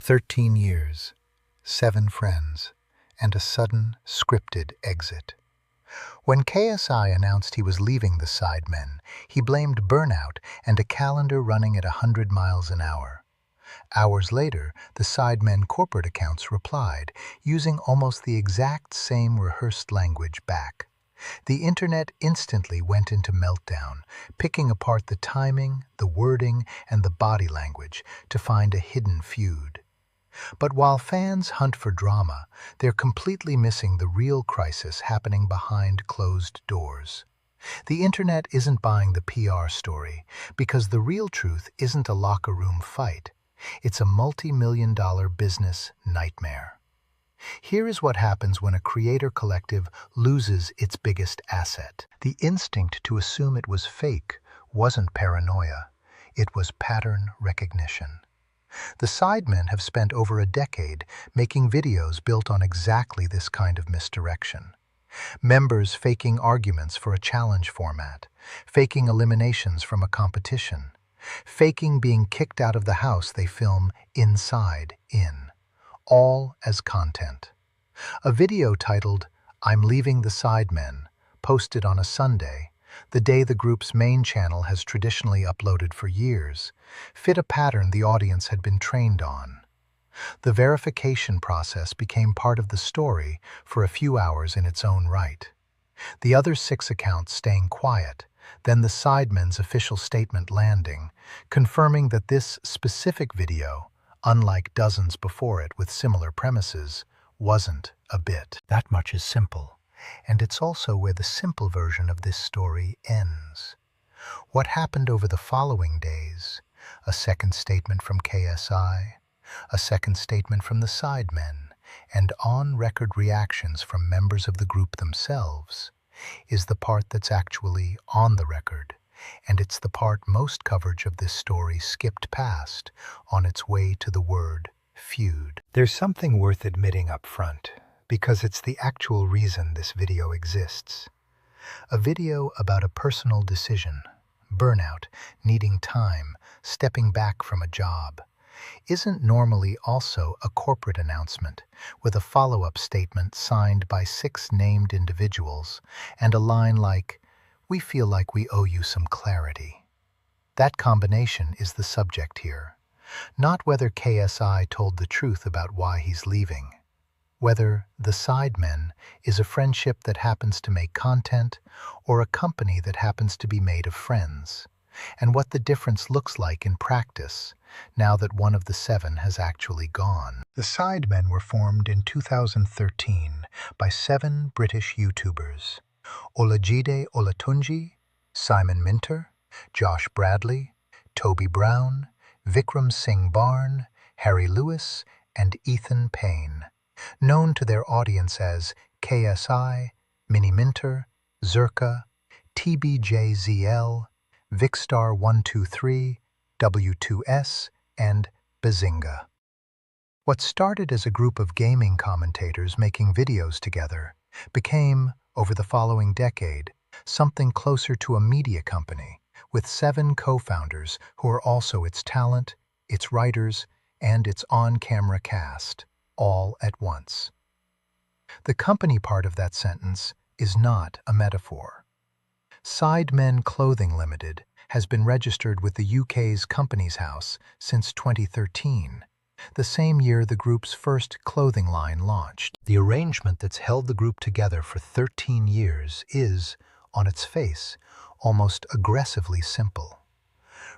13 years, 7 friends, and a sudden, scripted exit. When KSI announced he was leaving the Sidemen, he blamed burnout and a calendar running at 100 miles an hour. Hours later, the Sidemen corporate accounts replied, using almost the exact same rehearsed language back. The internet instantly went into meltdown, picking apart the timing, the wording, and the body language to find a hidden feud. But while fans hunt for drama, they're completely missing the real crisis happening behind closed doors. The internet isn't buying the PR story because the real truth isn't a locker room fight. It's a multi-million-dollar business nightmare. Here is what happens when a creator collective loses its biggest asset. The instinct to assume it was fake wasn't paranoia. It was pattern recognition. The Sidemen have spent over a decade making videos built on exactly this kind of misdirection. Members faking arguments for a challenge format, faking eliminations from a competition, faking being kicked out of the house they film inside in, all as content. A video titled, "I'm Leaving the Sidemen," posted on a Sunday, the day the group's main channel has traditionally uploaded for years, fit a pattern the audience had been trained on. The verification process became part of the story for a few hours in its own right. The other 6 accounts staying quiet, then the Sidemen's official statement landing, confirming that this specific video, unlike dozens before it with similar premises, wasn't a bit. That much is simple. And it's also where the simple version of this story ends. What happened over the following days? A second statement from KSI, a second statement from the Sidemen, and on-record reactions from members of the group themselves is the part that's actually on the record, and it's the part most coverage of this story skipped past on its way to the word feud. There's something worth admitting up front, because it's the actual reason this video exists. A video about a personal decision, burnout, needing time, stepping back from a job, isn't normally also a corporate announcement with a follow-up statement signed by 6 named individuals and a line like, "We feel like we owe you some clarity." That combination is the subject here, not whether KSI told the truth about why he's leaving. Whether the Sidemen is a friendship that happens to make content or a company that happens to be made of friends, and what the difference looks like in practice now that one of the 7 has actually gone. The Sidemen were formed in 2013 by 7 British YouTubers: Olatunji, Simon Minter, Josh Bradley, Toby Brown, Vikram Singh Barn, Harry Lewis, and Ethan Payne, known to their audience as KSI, Mini Minter, Zerka, TBJZL, Vicstar123, W2S, and Bazinga. What started as a group of gaming commentators making videos together became, over the following decade, something closer to a media company with 7 co-founders who are also its talent, its writers, and its on-camera cast, all at once. The company part of that sentence is not a metaphor. Sidemen Clothing Limited has been registered with the UK's Companies House since 2013, the same year the group's first clothing line launched. The arrangement that's held the group together for 13 years is, on its face, almost aggressively simple.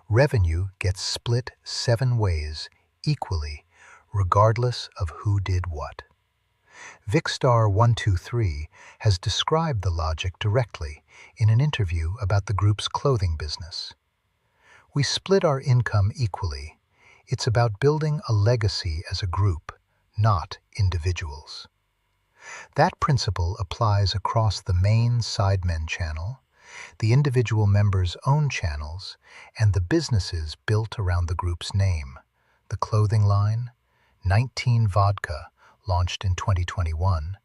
Revenue gets split 7 ways, equally, regardless of who did what. Vicstar123 has described the logic directly in an interview about the group's clothing business. "We split our income equally. It's about building a legacy as a group, not individuals." That principle applies across the main Sidemen channel, the individual members' own channels, and the businesses built around the group's name. The clothing line, XIX Vodka, launched in 2021,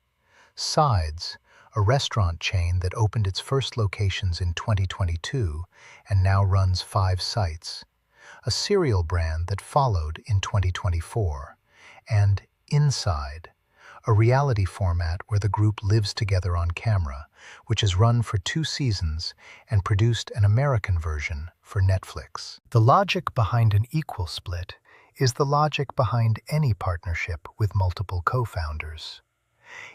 Sides, a restaurant chain that opened its first locations in 2022 and now runs 5 sites, a cereal brand that followed in 2024, and Inside, a reality format where the group lives together on camera, which has run for 2 seasons and produced an American version for Netflix. The logic behind an equal split is the logic behind any partnership with multiple co-founders.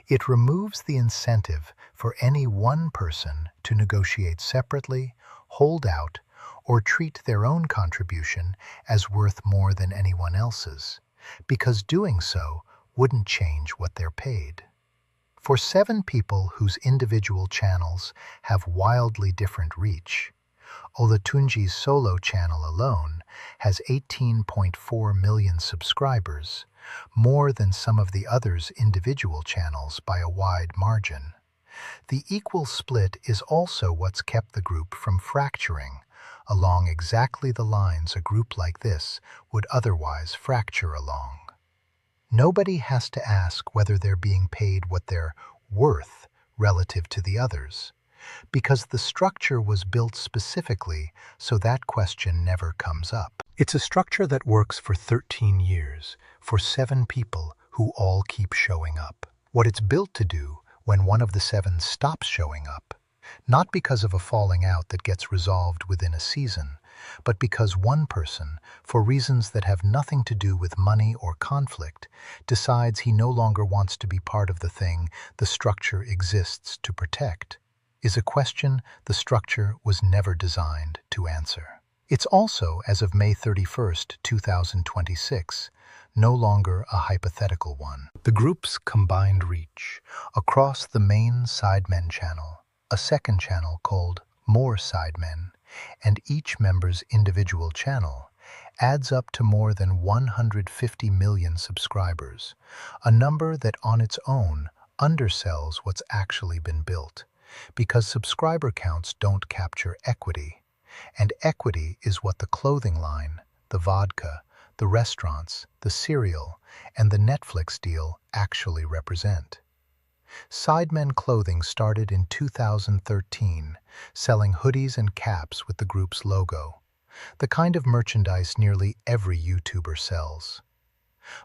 It removes the incentive for any one person to negotiate separately, hold out, or treat their own contribution as worth more than anyone else's, because doing so wouldn't change what they're paid. For 7 people whose individual channels have wildly different reach, Olatunji's solo channel alone has 18.4 million subscribers, more than some of the others' individual channels by a wide margin. The equal split is also what's kept the group from fracturing along exactly the lines a group like this would otherwise fracture along. Nobody has to ask whether they're being paid what they're worth relative to the others, because the structure was built specifically so that question never comes up. It's a structure that works for 13 years, for 7 people who all keep showing up. What it's built to do when one of the 7 stops showing up, not because of a falling out that gets resolved within a season, but because one person, for reasons that have nothing to do with money or conflict, decides he no longer wants to be part of the thing the structure exists to protect, is a question the structure was never designed to answer. It's also, as of May 31st, 2026, no longer a hypothetical one. The group's combined reach across the main Sidemen channel, a second channel called More Sidemen, and each member's individual channel adds up to more than 150 million subscribers, a number that on its own undersells what's actually been built, because subscriber counts don't capture equity, and equity is what the clothing line, the vodka, the restaurants, the cereal, and the Netflix deal actually represent. Sidemen Clothing started in 2013, selling hoodies and caps with the group's logo, the kind of merchandise nearly every YouTuber sells.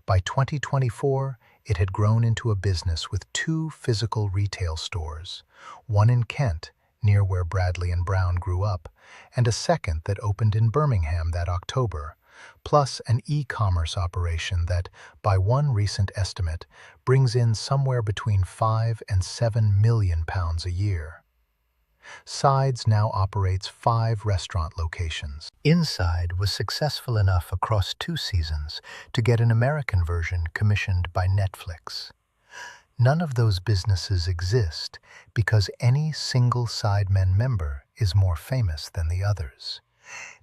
By 2024, it had grown into a business with 2 physical retail stores, one in Kent, near where Bradley and Brown grew up, and a second that opened in Birmingham that October, plus an e-commerce operation that, by one recent estimate, brings in somewhere between £5 and £7 million a year. Sides now operates 5 restaurant locations. Inside was successful enough across 2 seasons to get an American version commissioned by Netflix. None of those businesses exist because any single Sidemen member is more famous than the others.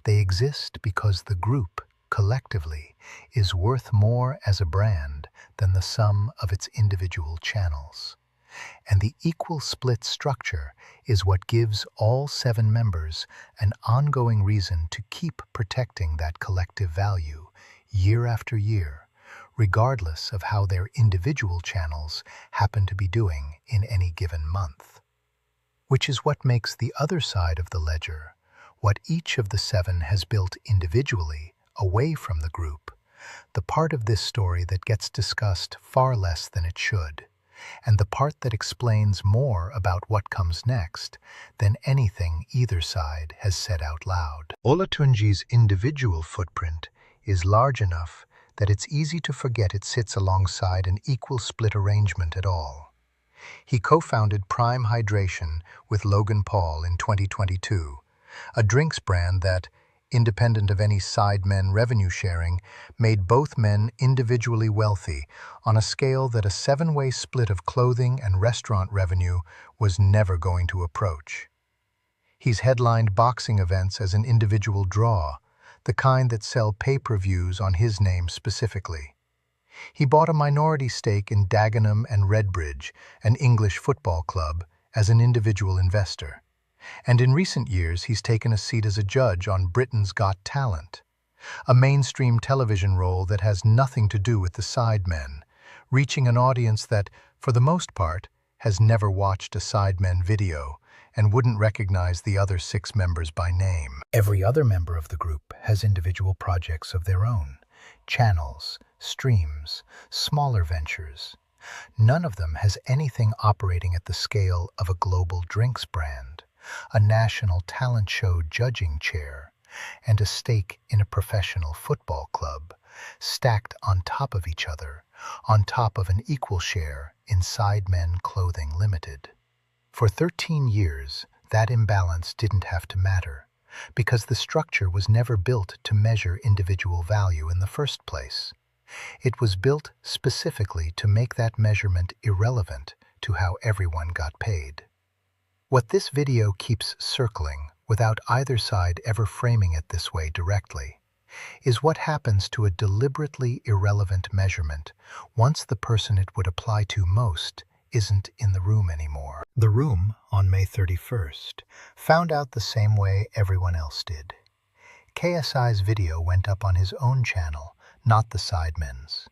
They exist because the group, collectively, is worth more as a brand than the sum of its individual channels. And the equal split structure is what gives all 7 members an ongoing reason to keep protecting that collective value year after year, regardless of how their individual channels happen to be doing in any given month. Which is what makes the other side of the ledger, what each of the 7 has built individually away from the group, the part of this story that gets discussed far less than it should, and the part that explains more about what comes next than anything either side has said out loud. Olatunji's individual footprint is large enough that it's easy to forget it sits alongside an equal split arrangement at all. He co-founded Prime Hydration with Logan Paul in 2022, a drinks brand that, independent of any Sidemen revenue sharing, made both men individually wealthy on a scale that a 7-way split of clothing and restaurant revenue was never going to approach. He's headlined boxing events as an individual draw, the kind that sell pay-per-views on his name specifically. He bought a minority stake in Dagenham and Redbridge, an English football club, as an individual investor. And in recent years, he's taken a seat as a judge on Britain's Got Talent, a mainstream television role that has nothing to do with the Sidemen, reaching an audience that, for the most part, has never watched a Sidemen video and wouldn't recognize the other 6 members by name. Every other member of the group has individual projects of their own, channels, streams, smaller ventures. None of them has anything operating at the scale of a global drinks brand, a national talent show judging chair, and a stake in a professional football club, stacked on top of each other, on top of an equal share in Sidemen Clothing Limited. For 13 years, that imbalance didn't have to matter, because the structure was never built to measure individual value in the first place. It was built specifically to make that measurement irrelevant to how everyone got paid. What this video keeps circling, without either side ever framing it this way directly, is what happens to a deliberately irrelevant measurement once the person it would apply to most isn't in the room anymore. The room, on May 31st, found out the same way everyone else did. KSI's video went up on his own channel, not the Sidemen's.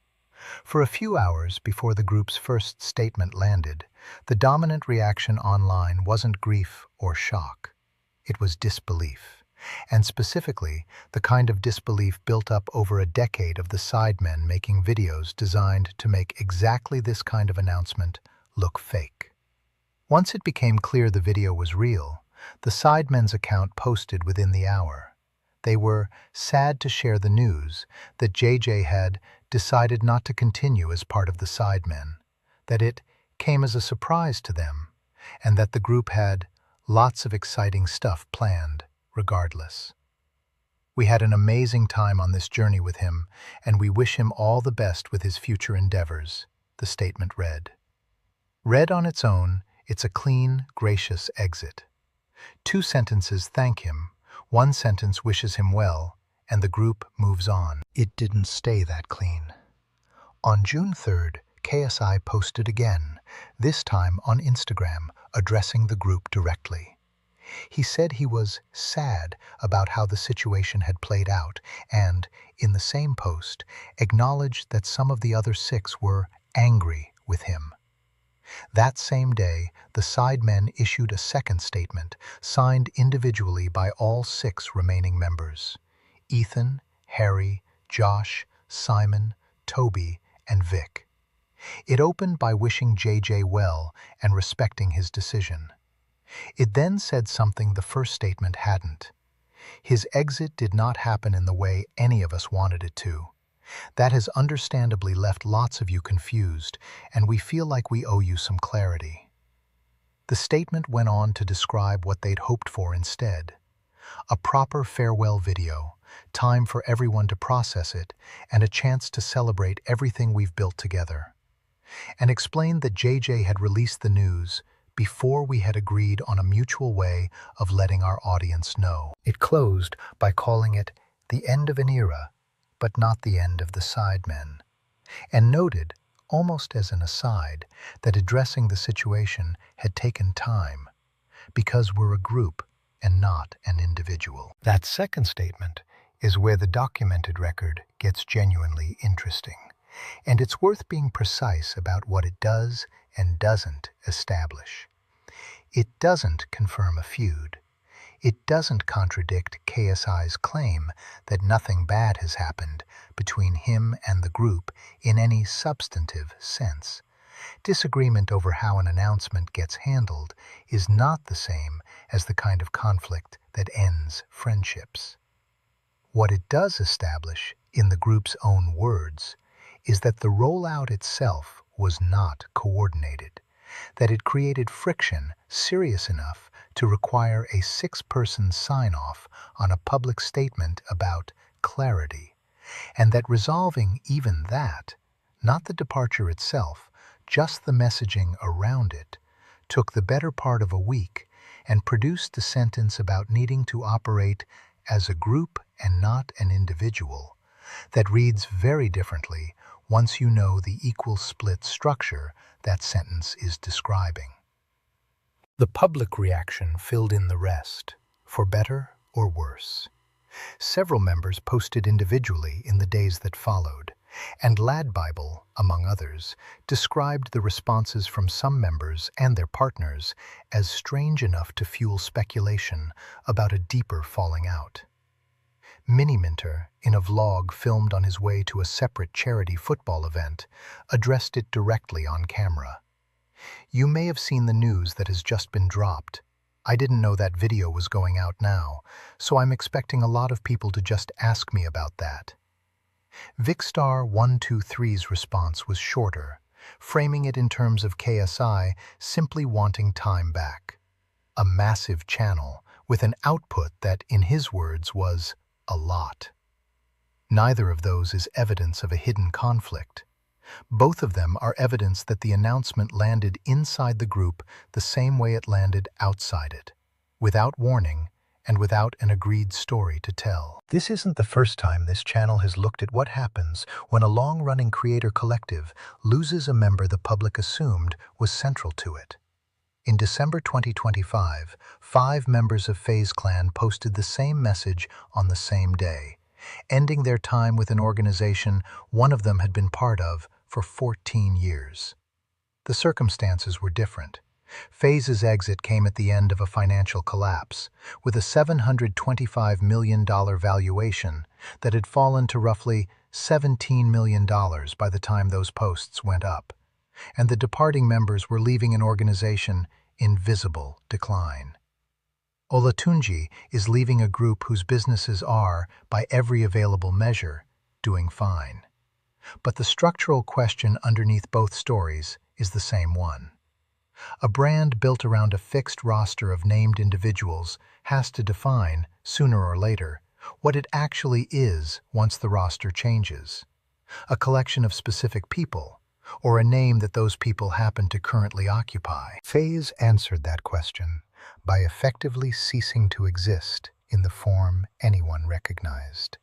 For a few hours before the group's first statement landed, the dominant reaction online wasn't grief or shock. It was disbelief, and specifically the kind of disbelief built up over a decade of the Sidemen making videos designed to make exactly this kind of announcement look fake. Once it became clear the video was real, the Sidemen's account posted within the hour. They were sad to share the news that JJ had decided not to continue as part of the Sidemen, that it came as a surprise to them, and that the group had lots of exciting stuff planned regardless. "We had an amazing time on this journey with him, and we wish him all the best with his future endeavors," the statement read. Read on its own, it's a clean, gracious exit. 2 sentences thank him, 1 sentence wishes him well, and the group moves on. It didn't stay that clean. On June 3rd, KSI posted again, this time on Instagram, addressing the group directly. He said he was sad about how the situation had played out and, in the same post, acknowledged that some of the other 6 were angry with him. That same day, the Sidemen issued a second statement, signed individually by all 6 remaining members: Ethan, Harry, Josh, Simon, Toby, and Vic. It opened by wishing JJ well and respecting his decision. It then said something the first statement hadn't. His exit did not happen in the way any of us wanted it to. That has understandably left lots of you confused, and we feel like we owe you some clarity. The statement went on to describe what they'd hoped for instead: a proper farewell video, time for everyone to process it, and a chance to celebrate everything we've built together. And explained that JJ had released the news before we had agreed on a mutual way of letting our audience know. It closed by calling it the end of an era, but not the end of the Sidemen, and noted, almost as an aside, that addressing the situation had taken time, because we're a group and not an individual. That second statement is where the documented record gets genuinely interesting, and it's worth being precise about what it does and doesn't establish. It doesn't confirm a feud. It doesn't contradict KSI's claim that nothing bad has happened between him and the group in any substantive sense. Disagreement over how an announcement gets handled is not the same as the kind of conflict that ends friendships. What it does establish, in the group's own words, is that the rollout itself was not coordinated, that it created friction serious enough to require a 6-person sign-off on a public statement about clarity, and that resolving even that, not the departure itself, just the messaging around it, took the better part of a week and produced the sentence about needing to operate as a group and not an individual, that reads very differently once you know the equal split structure that sentence is describing. The public reaction filled in the rest, for better or worse. Several members posted individually in the days that followed, and Lad Bible, among others, described the responses from some members and their partners as strange enough to fuel speculation about a deeper falling out. Mini-Minter, in a vlog filmed on his way to a separate charity football event, addressed it directly on camera. "You may have seen the news that has just been dropped. I didn't know that video was going out now, so I'm expecting a lot of people to just ask me about that." Vicstar123's response was shorter, framing it in terms of KSI simply wanting time back. A massive channel with an output that, in his words, was a lot. Neither of those is evidence of a hidden conflict. Both of them are evidence that the announcement landed inside the group the same way it landed outside it, without warning and without an agreed story to tell. This isn't the first time this channel has looked at what happens when a long-running creator collective loses a member the public assumed was central to it. In December 2025, 5 members of FaZe Clan posted the same message on the same day, ending their time with an organization one of them had been part of for 14 years. The circumstances were different. FaZe's exit came at the end of a financial collapse, with a $725 million valuation that had fallen to roughly $17 million by the time those posts went up, and the departing members were leaving an organization in visible decline. Olatunji is leaving a group whose businesses are, by every available measure, doing fine. But the structural question underneath both stories is the same one. A brand built around a fixed roster of named individuals has to define, sooner or later, what it actually is once the roster changes. A collection of specific people, or a name that those people happen to currently occupy. FaZe answered that question by effectively ceasing to exist in the form anyone recognized.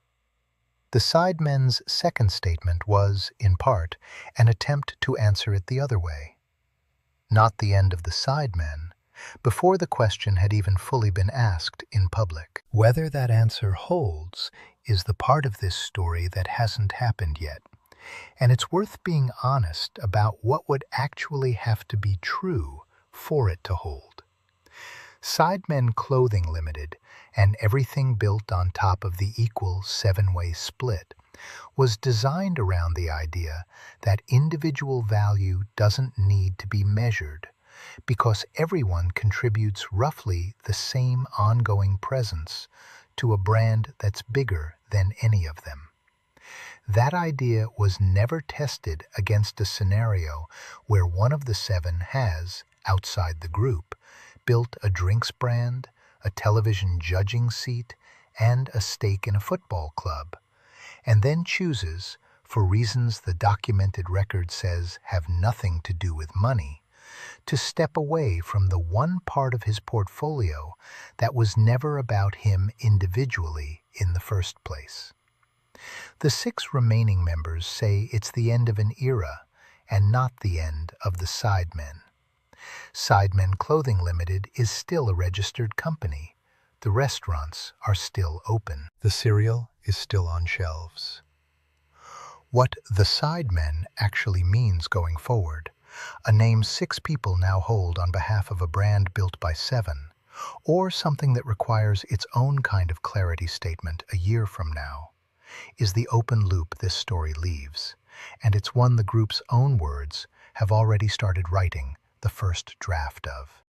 The Sidemen's second statement was, in part, an attempt to answer it the other way. Not the end of the Sidemen, before the question had even fully been asked in public. Whether that answer holds is the part of this story that hasn't happened yet, and it's worth being honest about what would actually have to be true for it to hold. Sidemen Clothing Limited, and everything built on top of the equal 7-way split, was designed around the idea that individual value doesn't need to be measured because everyone contributes roughly the same ongoing presence to a brand that's bigger than any of them. That idea was never tested against a scenario where one of the 7 has, outside the group, built a drinks brand, a television judging seat, and a stake in a football club, and then chooses, for reasons the documented record says have nothing to do with money, to step away from the one part of his portfolio that was never about him individually in the first place. The 6 remaining members say it's the end of an era and not the end of the Sidemen. Sidemen Clothing Limited is still a registered company. The restaurants are still open. The cereal is still on shelves. What the Sidemen actually means going forward, a name 6 people now hold on behalf of a brand built by 7, or something that requires its own kind of clarity statement a year from now, is the open loop this story leaves, and it's one the group's own words have already started writing the first draft of.